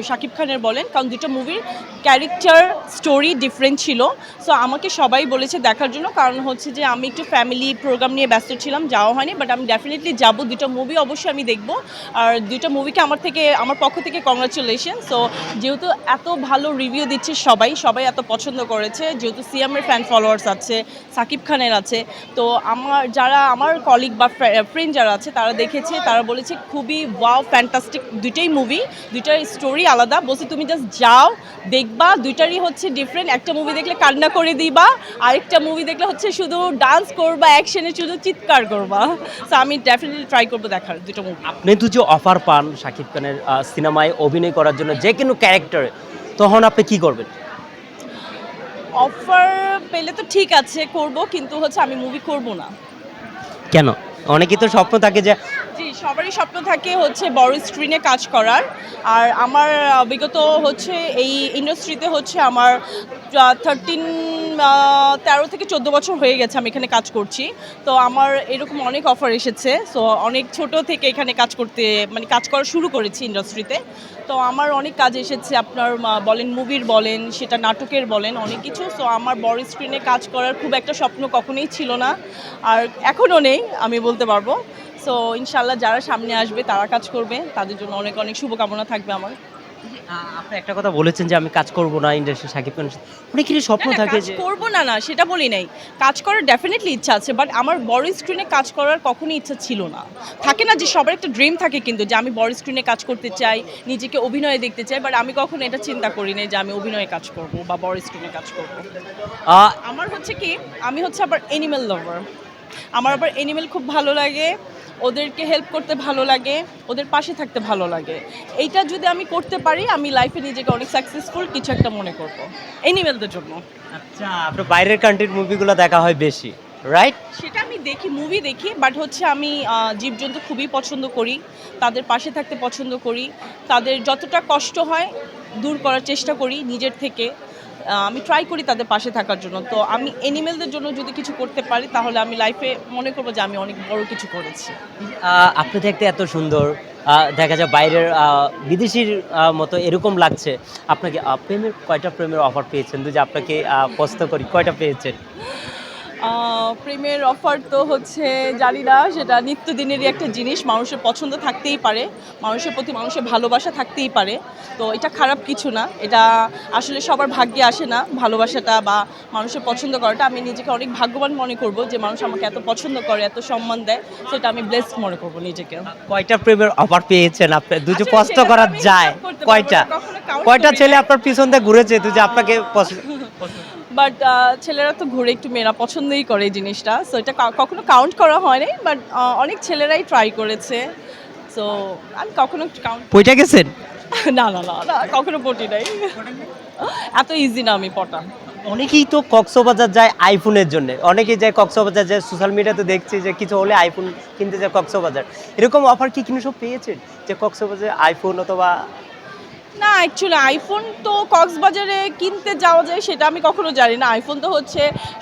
শাকিব খানের বলেন, কারণ দুটো মুভির ক্যারেক্টার স্টোরি ডিফারেন্ট ছিল। সো আমাকে সবাই বলেছে দেখার জন্য, কারণ হচ্ছে যে আমি একটু ফ্যামিলি প্রোগ্রাম নিয়ে ব্যস্ত ছিলাম, যাওয়া হয়নি। বাট আমি ডেফিনেটলি যাব, দুটো মুভি অবশ্যই আমি দেখব। আর দুটো মুভিকে আমার পক্ষ থেকে কংগ্রাচুলেশন। সো যেহেতু এত ভালো রিভিউ দিচ্ছে সবাই সবাই এত পছন্দ করেছে, যেহেতু সিএমের ফ্যান ফলোয়ার্স আছে, শাকিব খানের আছে, তো আমার কলিগ বা ফ্রেন্ড যারা আছে তারা দেখেছে, তারা বলেছে খুবই ওয়াও ফ্যান্টাস্টিক দুইটাই মুভি, দুইটার স্টোরি আলাদা। বলছি তুমি জাস্ট যাও, দেখবা, দুইটারই হচ্ছে ডিফারেন্ট। একটা মুভি দেখলে কান্না করে দিবা, আরেকটা মুভি দেখলে হচ্ছে শুধু ডান্স করবা, অ্যাকশনে শুধু চিৎকার করবা। সো আমি ডেফিনেটলি ট্রাই করবো দেখার দুটো মুভি। আপনি তো যে অফার পান শাকিব খানের সিনেমায় অভিনয় করার জন্য যে কোনো ক্যারেক্টারে, তখন আপনি কি করবেন? অফার পেলে তো ঠিক আছে করব, কিন্তু হচ্ছে আমি মুভি করব না। কেন? অনেকেই তো স্বপ্ন থাকে যে জি, সবারই স্বপ্ন থাকে হচ্ছে বড় স্ক্রিনে কাজ করার। আর আমার বিগত হচ্ছে এই ইন্ডাস্ট্রিতে হচ্ছে আমার 13 থেকে 14 বছর হয়ে গেছে আমি এখানে কাজ করছি। তো আমার এরকম অনেক অফার এসেছে। সো অনেক ছোট থেকে এখানে কাজ করা শুরু করেছি ইন্ডাস্ট্রিতে। তো আমার অনেক কাজ এসেছে, আপনার বলেন মুভির বলেন, সেটা নাটকের বলেন, অনেক কিছু। সো আমার বড় স্ক্রিনে কাজ করার খুব একটা স্বপ্ন কখনোই ছিল না, আর এখনও নেই আমি বলতে পারবো। সো ইনশাল্লাহ যারা সামনে আসবে তারা কাজ করবে, তাদের জন্য অনেক অনেক শুভকামনা থাকবে আমার। আপনি একটা কথা বলেছেন যে আমি কাজ করব না ইন্ডাস্ট্রি শাকিব খানের সাথে। অনেকেরই স্বপ্ন না, থাকে কাজ যে করবো না, না সেটা বলি নাই। কাজ করার ডেফিনেটলি ইচ্ছা আছে, বাট আমার বড় স্ক্রিনে কাজ করার কখনোই ইচ্ছা ছিল না। থাকে না যে সবার একটা ড্রিম থাকে, কিন্তু যে আমি বড় স্ক্রিনে কাজ করতে চাই, নিজেকে অভিনয়ে দেখতে চাই, বাট আমি কখনো এটা চিন্তা করি নাই যে আমি অভিনয়ে কাজ করব বা বড় স্ক্রিনে কাজ করব। আহ, আমার হচ্ছে কি, আমি হচ্ছে আবার অ্যানিমেল লাভার। আমার আবার অ্যানিমেল খুব ভালো লাগে, ওদেরকে হেল্প করতে ভালো লাগে, ওদের পাশে থাকতে ভালো লাগে। এইটা যদি আমি করতে পারি, আমি লাইফে নিজেকে অনেক সাকসেসফুল কিছু একটা মনে করব অ্যানিমেলদের জন্য। আচ্ছা, আপনার বাইরের কান্ট্রির মুভিগুলো দেখা হয় বেশি, রাইট? সেটা আমি দেখি, মুভি দেখি, বাট হচ্ছে আমি জীবজন্তু খুবই পছন্দ করি, তাদের পাশে থাকতে পছন্দ করি, তাদের যতটা কষ্ট হয় দূর করার চেষ্টা করি নিজের থেকে। আমি ট্রাই করি তাদের পাশে থাকার জন্য। তো আমি অ্যানিমেলদের জন্য যদি কিছু করতে পারি, তাহলে আমি লাইফে মনে করবো যে আমি অনেক বড় কিছু করেছি। আপনি দেখতে এত সুন্দর, দেখা যায় বাইরের বিদেশির মতো এরকম লাগছে। আপনাকে কয়টা প্রেমের অফার পেয়েছেন? যদি আপনাকে প্রশ্ন করি কয়টা পেয়েছেন? প্রেমের অফার তো হচ্ছে জানি না, সেটা নিত্যদিনেরই একটা জিনিস, মানুষের পছন্দ থাকতেই পারে, মানুষের প্রতি মানুষের ভালোবাসা থাকতেই পারে। তো এটা খারাপ কিছু না, এটা আসলে সবার ভাগ্যে আসে না ভালোবাসাটা বা মানুষের পছন্দ করাটা। আমি নিজেকে অনেক ভাগ্যবান মনে করব যে মানুষ আমাকে এত পছন্দ করে, এত সম্মান দেয়, সেটা আমি ব্লেসড মনে করব নিজেকে। কয়টা প্রেমের অফার পেয়েছেন আপনি? দুটো আসলে প্রশ্ন সেটা তো করা আমি যায়? হিসাব করতে পারবো কয়টা? না, কখনো count কয়টা করি ছেলে নাই। আপনার পিছন দিয়ে ঘুরেছে যে আপনাকে পছন্দ? বাট ছেলেরা তো ঘুরে একটু মেয়েরা পছন্দই করে এই জিনিসটা। সো এটা কখনো কাউন্ট করা হয়নি, বাট অনেক ছেলেরাই ট্রাই করেছে। সো আমি কখনো কাউন্ট পয়টা গেছেন? না, না, না, না, কখনো পটি নাই। এত ইজি না আমি পটা। অনেকেই তো কক্সবাজার যায় আইফোনের জন্য, অনেকেই যায় কক্সবাজার যায়, সোশ্যাল মিডিয়াতে দেখছি যে কিছু হলে আইফোন কিনতে যায় কক্সবাজার। এরকম অফার কি কিনে সব পেয়েছেন যে কক্সবাজারে আইফোন অথবা? না, অ্যাকচুয়ালি আইফোন তো কক্সবাজারে কিনতে যাওয়া যায় সেটা আমি কখনো জানি না। আইফোন তো হচ্ছে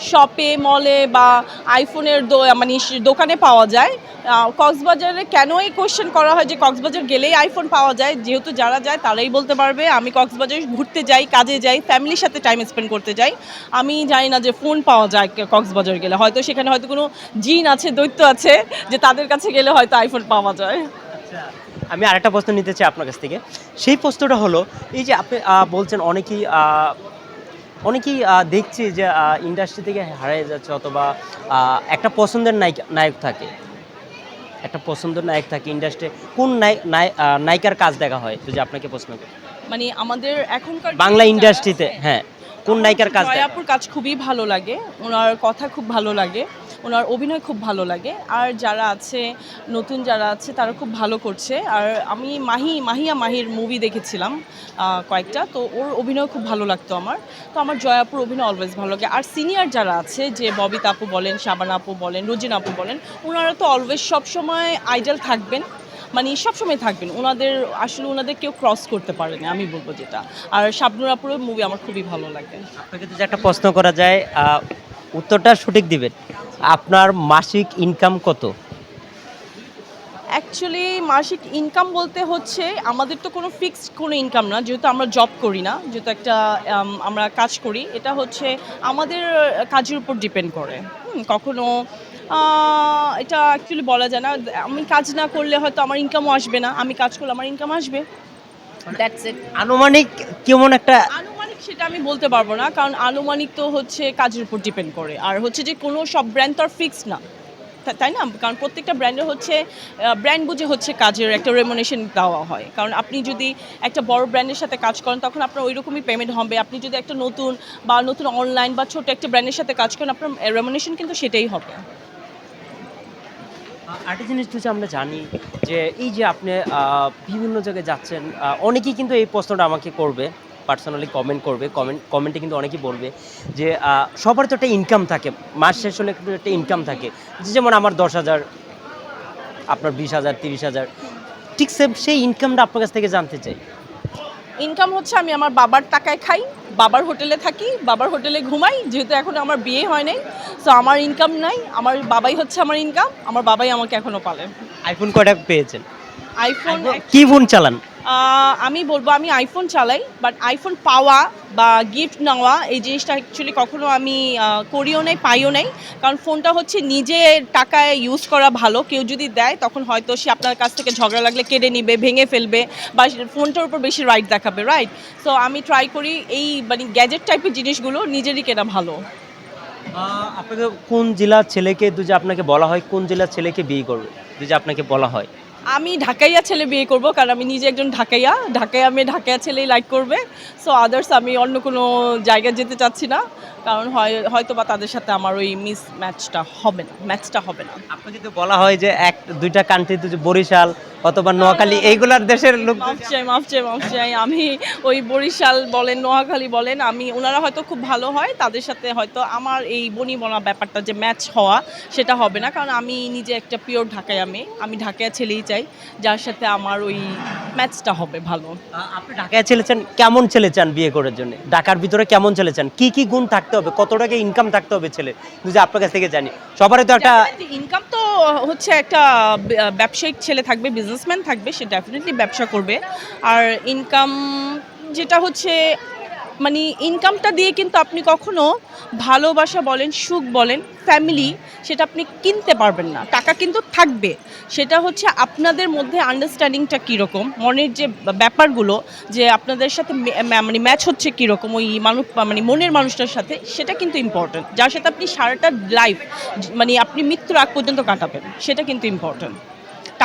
শপে, মলে বা আইফোনের মানে দোকানে পাওয়া যায়। কক্সবাজারে কেন এই কোয়েশ্চেন করা হয় যে কক্সবাজার গেলেই আইফোন পাওয়া যায়, যেহেতু যারা যায় তারাই বলতে পারবে। আমি কক্সবাজারে ঘুরতে যাই, কাজে যাই, ফ্যামিলির সাথে টাইম স্পেন্ড করতে যাই। আমি জানি না যে ফোন পাওয়া যায় কক্সবাজার গেলে। হয়তো সেখানে হয়তো কোনো জিন আছে, দৈত্য আছে, যে তাদের কাছে গেলে হয়তো আইফোন পাওয়া যায়। আচ্ছা, আমি আরেকটা প্রশ্ন নিতে চাই আপনার কাছ থেকে। সেই প্রশ্নটা হলো, এই যে আপনি বলছেন অনেকেই দেখছি যে ইন্ডাস্ট্রি থেকে হারিয়ে যাচ্ছে, অথবা একটা পছন্দের নায়ক থাকে, একটা পছন্দের নায়ক থাকে ইন্ডাস্ট্রি। কোন নায়িকার কাজ দেখা হয় যদি আপনাকে প্রশ্ন করি? মানে আমাদের এখনকার বাংলা যারা ইন্ডাস্ট্রিতে, আছে, হ্যাঁ, কোন নায়িকার কাজ দেখা? জয়াপুর কাজ খুবই ভালো লাগে, ওনার কথা খুব ভালো লাগে, ওনার অভিনয় খুব ভালো লাগে। আর যারা আছে, নতুন যারা আছে তারা খুব ভালো করছে। আর আমি মাহির মুভি দেখেছিলাম কয়েকটা, তো ওর অভিনয় খুব ভালো লাগতো আমার। তো আমার জয়াপুর অভিনয় অলওয়েজ ভালো লাগে। আর সিনিয়র যারা আছে, যে ববিতা আপু বলেন, শাবানা আপু বলেন, রোজিনা আপু বলেন, ওনারা তো অলওয়েজ সবসময় আইডল থাকবেন, মানে সবসময় থাকবেন। ওনাদের কেউ ক্রস করতে পারে না, আমি বলবো যেটা। আর শাবনুর আপুরের মুভি আমার খুবই ভালো লাগে। আপনাকে যদি একটা প্রশ্ন করা যায়, উত্তরটা সঠিক দিবেন। আপনার মাসিক ইনকাম কত? অ্যাকচুয়ালি মাসিক ইনকাম বলতে হচ্ছে আমাদের তো কোনো ফিক্সড কোনো ইনকাম না, যেহেতু আমরা জব করি না, যেহেতু একটা আমরা কাজ করি, এটা হচ্ছে আমাদের কাজের উপর ডিপেন্ড করে। কখনো এটা অ্যাকচুয়ালি বলা যায় না। আমি কাজ না করলে হয়তো আমার ইনকামও আসবে না, আমি কাজ করলে আমার ইনকাম আসবে, দ্যাটস ইট। আনুমানিক কেমন একটা আনুমানিক সেটা আমি বলতে পারবো না, কারণ আনুমানিক তো হচ্ছে কাজের উপর ডিপেন্ড করে। আর হচ্ছে যে কোনো সব ব্র্যান্ড তো আর ফিক্সড না, তাই না? কারণ প্রত্যেকটা ব্র্যান্ডের হচ্ছে ব্র্যান্ড বুঝে হচ্ছে কাজের একটা রেমুনেশন দেওয়া হয়। কারণ আপনি যদি একটা বড় ব্র্যান্ডের সাথে কাজ করেন তখন আপনার ওই রকমই পেমেন্ট হবে। আপনি যদি একটা নতুন অনলাইন বা ছোট একটা ব্র্যান্ডের সাথে কাজ করেন, আপনার রেমুনেশন কিন্তু সেটাই হবে। আরেকটা জিনিস হচ্ছে আমরা জানি যে এই যে আপনি বিভিন্ন জায়গায় যাচ্ছেন, অনেকেই কিন্তু এই প্রশ্নটা আমাকে করবে, পার্সোনালি কমেন্ট করবে, কমেন্টে কিন্তু অনেকেই বলবে যে সবার তো একটা ইনকাম থাকে, মাস শেষ হলে কিন্তু একটা ইনকাম থাকে, যেমন আমার 10,000, আপনার 20,000, 30,000, ঠিক সেম সেই ইনকামটা আপনার কাছ থেকে জানতে চাই। ইনকাম হচ্ছে আমি আমার বাবার টাকায় খাই, বাবার হোটেলে থাকি, বাবার হোটেলে ঘুমাই, যেহেতু এখনো আমার বিয়ে হয় নাই। সো আমার ইনকাম নাই, আমার বাবাই হচ্ছে আমার ইনকাম, আমার বাবাই আমাকে এখনো পালে। আইফোন কয়টা পেয়েছেন? আইফোন কি ফোন চালান? আমি বলবো আমি আইফোন চালাই, বাট আইফোন পাওয়া বা গিফট নেওয়া এই জিনিসটা অ্যাকচুয়ালি কখনো আমি করিও নাই, পাইও নাই। কারণ ফোনটা হচ্ছে নিজে টাকায় ইউজ করা ভালো। কেউ যদি দেয় তখন হয়তো সে আপনার কাছ থেকে ঝগড়া লাগলে কেড়ে নিবে, ভেঙে ফেলবে, বা ফোনটার উপর বেশি রাইট দেখাবে, রাইট? সো আমি ট্রাই করি এই মানে গ্যাজেট টাইপের জিনিসগুলো নিজেরই কেনা ভালো। আপনাকে কোন জেলার ছেলেকে যদি আপনাকে বলা হয় কোন জেলার ছেলেকে বিয়ে করবে, যদি আপনাকে বলা হয়? আমি ঢাকাইয়া ছেলে বিয়ে করব, কারণ আমি নিজে একজন ঢাকাইয়া মেয়ে, ঢাকাইয়া ছেলেই লাইক করবে। সো আদার্স আমি অন্য কোনো জায়গায় যেতে চাচ্ছি না, কারণ হয়তো বা তাদের সাথে আমার ওই ম্যাচটা হবে না। আপনাকে তো বলা হয় যে দুইটা কান্ট্রি, যে বরিশাল অথবা নোয়াখালী এইগুলার দেশের লোক। মাফ চাই, আমি ওই বরিশাল বলেন, নোয়াখালী বলেন, ওনারা হয়তো খুব ভালো হয়, তাদের সাথে হয়তো আমার এই বনিবনা ব্যাপারটা যে ম্যাচ হওয়া সেটা হবে না, কারণ আমি নিজে একটা পিওর ঢাকাইয়া মেয়ে, আমি ঢাকাইয়া ছেলেই চাই যার সাথে আমার ওই ম্যাচটা হবে ভালো। আপনি ঢাকায় ছেলে চান, কেমন ছেলে চান বিয়ে করার জন্য? ঢাকার ভিতরে কেমন ছেলে চান? কি কি গুণ থাকতে হবে, কত টাকা ইনকাম থাকতে হবে ছেলে, যদি আপনার কাছ থেকে জানি? সবারই তো একটা ইনকাম তো হচ্ছে একটা ব্যবসায়িক ছেলে থাকবে, বিজনেসম্যান থাকবে, সে ডেফিনেটলি ব্যবসা করবে। আর ইনকাম যেটা হচ্ছে মানে ইনকামটা দিয়ে কিন্তু আপনি কখনো ভালোবাসা বলেন, সুখ বলেন, ফ্যামিলি, সেটা আপনি কিনতে পারবেন না। টাকা কিন্তু থাকবে, সেটা হচ্ছে আপনাদের মধ্যে আন্ডারস্ট্যান্ডিংটা কীরকম, মনের যে ব্যাপারগুলো, যে আপনাদের সাথে মানে ম্যাচ হচ্ছে কীরকম ওই মানুষ, মানে মনের মানুষটার সাথে, সেটা কিন্তু ইম্পর্ট্যান্ট। যার সাথে আপনি সারাটা লাইফ মানে আপনি মৃত্যুর আগ পর্যন্ত কাটাবেন, সেটা কিন্তু ইম্পর্ট্যান্ট।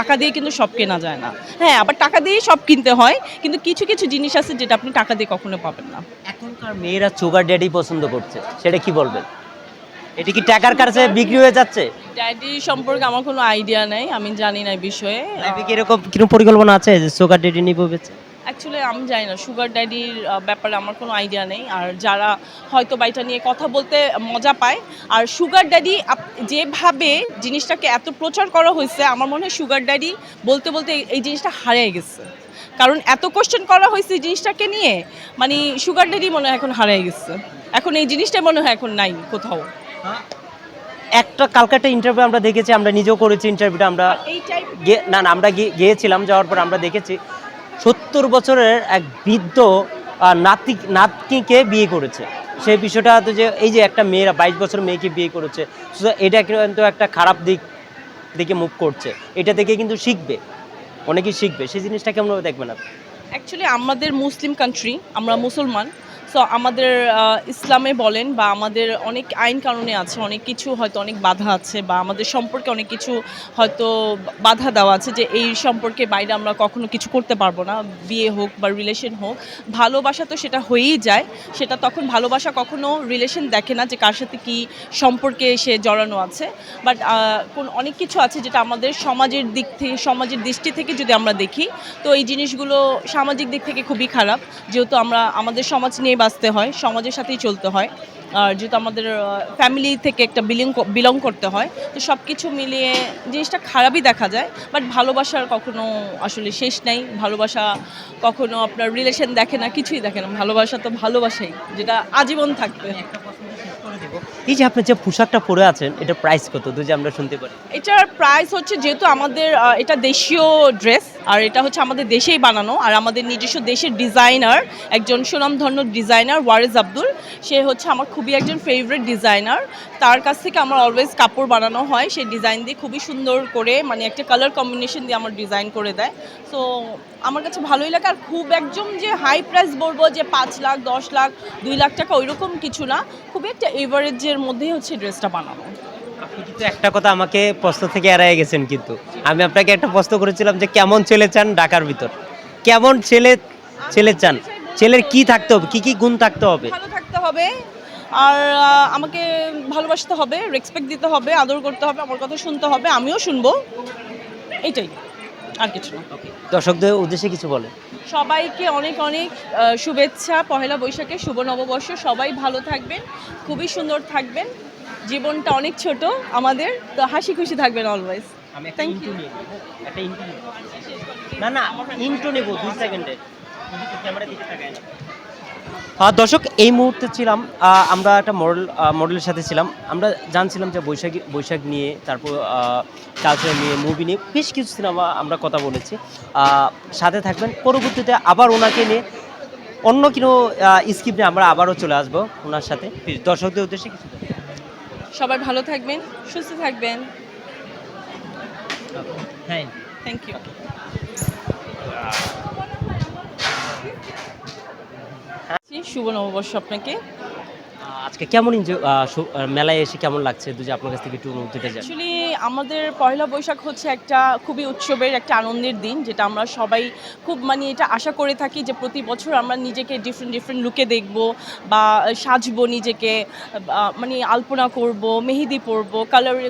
টাকা দিয়ে কিন্তু সব কেনা যায় না। হ্যাঁ, আবার টাকা দিয়েই সব কিনতে হয়, কিন্তু কিছু কিছু জিনিস আছে যেটা আপনি টাকা দিয়ে কখনো পাবেন না। এখনকার মেয়েরা সুগার ড্যাডি পছন্দ করছে, সেটা কি বলবেন? এটা কি টাকার কাছে বিক্রি হয়ে যাচ্ছে? ড্যাডি সম্পর্কে আমার কোনো আইডিয়া নেই, আমি জানি না এই বিষয়ে। লাইফে কি এরকম কিরকম পরিকল্পনা আছে যে সুগার ড্যাডি নিব বেচে? অ্যাকচুয়ালি আমি জানি না, সুগার ড্যাডির ব্যাপারে আমার কোনো আইডিয়া নেই। আর যারা হয়তো বা এটা নিয়ে কথা বলতে মজা পায়, আর সুগার ড্যাডি যেভাবে জিনিসটাকে এত প্রচার করা হয়েছে, আমার মনে হয় সুগার ড্যাডি বলতে বলতে এই জিনিসটা হারিয়ে গেছে। কারণ এত কোশ্চেন করা হয়েছে এই জিনিসটাকে নিয়ে, মানে সুগার ড্যাডি মনে হয় এখন হারিয়ে গেছে। এখন এই জিনিসটা মনে হয় এখন নাই কোথাও। একটা কালকাটা ইন্টারভিউ আমরা দেখেছি, আমরা নিজেও করেছি ইন্টারভিউটা, আমরা এই টাইপ আমরা গিয়েছিলাম, যাওয়ার পর আমরা দেখেছি 70 বছরের এক বৃদ্ধ নাতনিকে বিয়ে করেছে। সেই বিষয়টা তো যে এই যে একটা মেয়েরা 22 বছর মেয়েকে বিয়ে করেছে, এটা কিন্তু একটা খারাপ দিকে মুভ করছে। এটা থেকে কিন্তু শিখবে, অনেকেই শিখবে, সেই জিনিসটা কেমনভাবে দেখবেন আপনি? অ্যাকচুয়ালি আমাদের মুসলিম কান্ট্রি, আমরা মুসলমান, সো আমাদের ইসলামে বলেন বা আমাদের অনেক আইন কানুনে আছে, অনেক কিছু হয়তো অনেক বাধা আছে, বা আমাদের সম্পর্কে অনেক কিছু হয়তো বাধা দেওয়া আছে যে এই সম্পর্কে বাইরে আমরা কখনো কিছু করতে পারবো না, বিয়ে হোক বা রিলেশন হোক। ভালোবাসা তো সেটা হয়েই যায়, সেটা তখন ভালোবাসা কখনো রিলেশন দেখে না যে কার সাথে কী সম্পর্কে সে জড়ানো আছে। বাট অনেক কিছু আছে যেটা আমাদের সমাজের দিক থেকে, সমাজের দৃষ্টি থেকে যদি আমরা দেখি, তো এই জিনিসগুলো সামাজিক দিক থেকে খুবই খারাপ, যেহেতু আমরা আমাদের সমাজ নিয়ে বাঁচতে হয়, সমাজের সাথেই চলতে হয়। আর যেহেতু আমাদের ফ্যামিলি থেকে একটা বিলং করতে হয়, তো সব কিছু মিলিয়ে জিনিসটা খারাপই দেখা যায়। বাট ভালোবাসার কখনো আসলে শেষ নেই, ভালোবাসা কখনো আপনার রিলেশন দেখে না, কিছুই দেখে না, ভালোবাসা তো ভালোবাসাই, যেটা আজীবন থাকবে। একটা প্রশ্ন শেষ করে দিব। এই যে আপনি যে পোশাকটা পরে আছেন এটা প্রাইস কত যদি আমরা শুনতে পারি? এটার প্রাইস হচ্ছে যেহেতু আমাদের এটা দেশীয় ড্রেস আর এটা হচ্ছে আমাদের দেশেই বানানো আর আমাদের নিজস্ব দেশের ডিজাইনার একজন সুনামধন্য ডিজাইনার ওয়ারিস আব্দুল, সে হচ্ছে আমার খুবই একজন ফেভারিট ডিজাইনার। তার কাছ থেকে আমার অলওয়েজ কাপড় বানানো হয়, সেই ডিজাইন দিয়ে খুবই সুন্দর করে মানে একটা কালার কম্বিনেশন দিয়ে আমার ডিজাইন করে দেয়। সো আমার কাছে ভালোই লাগে। আর খুব একদম যে হাই প্রাইস বলবো যে 5 লাখ 10 লাখ 2 লাখ টাকা ওইরকম কিছু না, খুবই একটা এভারেজের মধ্যেই হচ্ছে ড্রেসটা বানানো। আপনি কিন্তু একটা কথা আমাকে প্রশ্ন থেকে এড়িয়ে গেছেন, কিন্তু আমি আপনাকে একটা প্রশ্ন করেছিলাম যে কেমন ছেলে চান ঢাকার ভিতর, কেমন ছেলে চান, ছেলের কি থাকতে হবে, কি কি গুণ থাকতে হবে? ভালো থাকতে হবে আর আমাকে ভালোবাসতে হবে, রেসপেক্ট দিতে হবে, আদর করতে হবে, আমার কথা শুনতে হবে, আমিও শুনবো, এইটাই, আর কিছু না। দর্শকদের উদ্দেশ্যে কিছু বলেন। সবাইকে অনেক অনেক শুভেচ্ছা পহেলা বৈশাখে, শুভ নববর্ষ। সবাই ভালো থাকবেন, খুবই সুন্দর থাকবেন, জীবনটা অনেক ছোট আমাদের, তো হাসি খুশি থাকবেন অলওয়েজ। আমি একটা Thank ইন্টু you. নিয়ে নিব, একটা ইন্টু নিব। না না ইন্টু নেব 2 সেকেন্ডে, ক্যামেরা দিকে তাকায় না। দর্শক এই মুহূর্তে ছিলাম আমরা একটা মডেলের সাথে ছিলাম। আমরা জানছিলাম যে বৈশাখ নিয়ে, তারপর কালচার নিয়ে, মুভি নিয়ে বেশ কিছু সিনেমা আমরা কথা বলেছি। সাথে থাকবেন, পরবর্তীতে আবার ওনাকে নিয়ে অন্য কোনো স্ক্রিপ্ট নিয়ে আমরা আবারও চলে আসবো ওনার সাথে। Please, দর্শকদের উদ্দেশ্যে কিছু বলুন। সবাই ভালো থাকবেন, সুস্থ থাকবেন। হ্যাঁ, থ্যাংক ইউ। শুভ নববর্ষ আপনাকে। আজকে কেমন মেলায় এসে কেমন লাগছে যদি আপনার কাছ থেকে একটু অনুভূতিটা জানি। অ্যাকচুয়ালি আমাদের পয়লা বৈশাখ হচ্ছে একটা খুবই উৎসবের একটা আনন্দের দিন, যেটা আমরা সবাই খুব মানে এটা আশা করে থাকি যে প্রতি বছর আমরা নিজেকে ডিফারেন্ট লুকে দেখব বা সাজবো নিজেকে, মানে আলপনা করব, মেহেদি পরবো,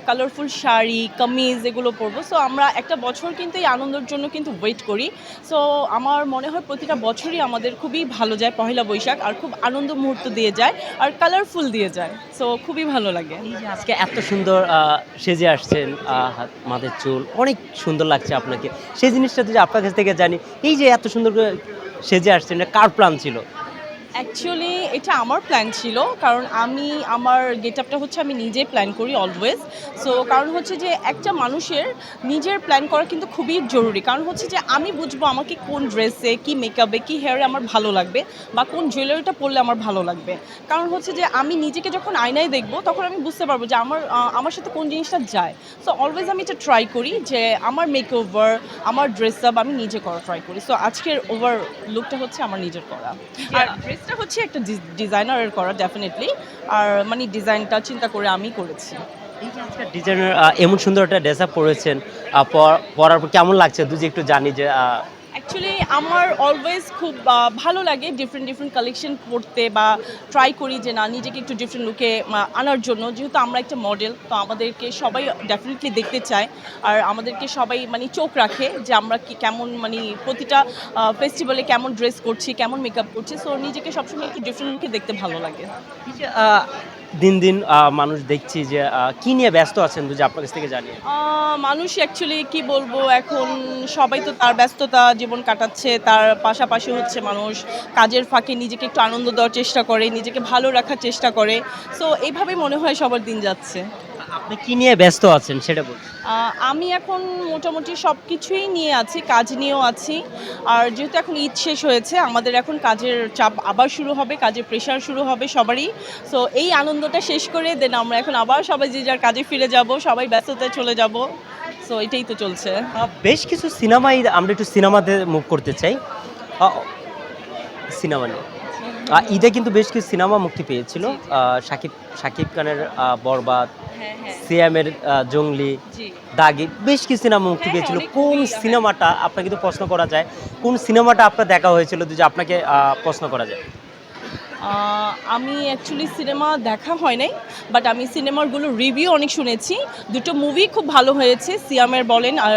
কালারফুল শাড়ি কামিজ এগুলো পরবো। সো আমরা একটা বছর কিন্তু এই আনন্দের জন্য কিন্তু ওয়েট করি। সো আমার মনে হয় প্রতিটা বছরই আমাদের খুবই ভালো যায় পয়লা বৈশাখ, আর খুব আনন্দ মুহূর্ত দিয়ে যায় আর কালারফুল দিয়ে যায়। সো খুবই ভালো লাগে। এই যে আজকে এত সুন্দর সেজে আসছেন, মাথার চুল অনেক সুন্দর লাগছে আপনাকে, সেই জিনিসটা যদি আপনার কাছ থেকে জানি, এই যে এত সুন্দর করে সেজে আসছেন, এটা কার প্ল্যান ছিল? অ্যাকচুয়ালি এটা আমার প্ল্যান ছিল, কারণ আমি আমার গেট আপটা হচ্ছে আমি নিজে প্ল্যান করি অলওয়েজ। সো কারণ হচ্ছে যে একটা মানুষের নিজের প্ল্যান করা কিন্তু খুবই জরুরি, কারণ হচ্ছে যে আমি বুঝবো আমাকে কোন ড্রেসে, কি মেকআপে, কি হেয়ারে আমার ভালো লাগবে বা কোন জুয়েলারিটা পরলে আমার ভালো লাগবে। কারণ হচ্ছে যে আমি নিজেকে যখন আয়নায় দেখবো তখন আমি বুঝতে পারবো যে আমার সাথে কোন জিনিসটা যায়। সো অলওয়েজ আমি এটা ট্রাই করি যে আমার মেকওভার, আমার ড্রেস আপ আমি নিজে করা ট্রাই করি। সো আজকের ওভার লুকটা হচ্ছে আমার নিজের করা, আর ড্রেসটা হচ্ছে একটা ডিজাইনারের করা ডেফিনেটলি, আর মানে ডিজাইনটা চিন্তা করে আমি করেছি। এই যে আজকে ডিজাইনার এমন সুন্দর একটা ড্রেস আপ পরেছেন, পরার পর কেমন লাগছে যদি একটু জানি যে অ্যাকচুয়ালি আমার অলওয়েজ খুব ভালো লাগে ডিফারেন্ট কালেকশন পরতে, বা ট্রাই করি যে না নিজেকে একটু ডিফারেন্ট লুকে আনার জন্য। যেহেতু আমরা একটা মডেল, তো আমাদেরকে সবাই ডেফিনেটলি দেখতে চায়, আর আমাদেরকে সবাই মানে চোখ রাখে যে আমরা কি কেমন মানে প্রতিটা ফেস্টিভ্যালে কেমন ড্রেস করছি, কেমন মেকআপ করছি। সো নিজেকে সবসময় একটু ডিফারেন্ট লুকে দেখতে ভালো লাগে। এই যে দিন দিন মানুষ দেখছি যে কি নিয়ে ব্যস্ত আছেন যদি আপনার কাছ থেকে জানি। মানুষ অ্যাকচুয়ালি কি বলবো, এখন সবাই তো তার ব্যস্ততা জীবন কাটাচ্ছে, তার পাশাপাশি হচ্ছে মানুষ কাজের ফাঁকে নিজেকে একটু আনন্দ দেওয়ার চেষ্টা করে, নিজেকে ভালো রাখার চেষ্টা করে। সো এইভাবেই মনে হয় সবার দিন যাচ্ছে। আপনি কি নিয়ে ব্যস্ত আছেন সেটা বলুন। আমি এখন মোটামুটি সব কিছুই নিয়ে আছি, কাজ নিয়েও আছি। আর যেহেতু এখন ঈদ শেষ হয়েছে, আমাদের এখন কাজের চাপ আবার শুরু হবে, কাজের প্রেশার শুরু হবে সবারই। সো এই আনন্দটা শেষ করে দেন আমরা এখন আবার সবাই যে যার কাজে ফিরে যাব, সবাই ব্যস্ততায় চলে যাব। সো এটাই তো চলছে। বেশ কিছু সিনেমাই আমরা একটু সিনেমাতে মুভ করতে চাই। সিনেমা নিয়ে ঈদে কিন্তু বেশ কিছু সিনেমা মুক্তি পেয়েছিল। শাকিব খানের বরবাদ, সিয়ামের জঙ্গলি, দাগি, বেশ কিছু সিনেমা মুক্তি পেয়েছিল। কোন সিনেমাটা আপনাকে কিন্তু প্রশ্ন করা যায়, কোন সিনেমাটা আপনার দেখা হয়েছিল যদি আপনাকে প্রশ্ন করা যায়? আমি অ্যাকচুয়ালি সিনেমা দেখা হয় নাই, বাট আমি সিনেমারগুলো রিভিউ অনেক শুনেছি। দুটো মুভি খুব ভালো হয়েছে, সিয়ামের বলেন আর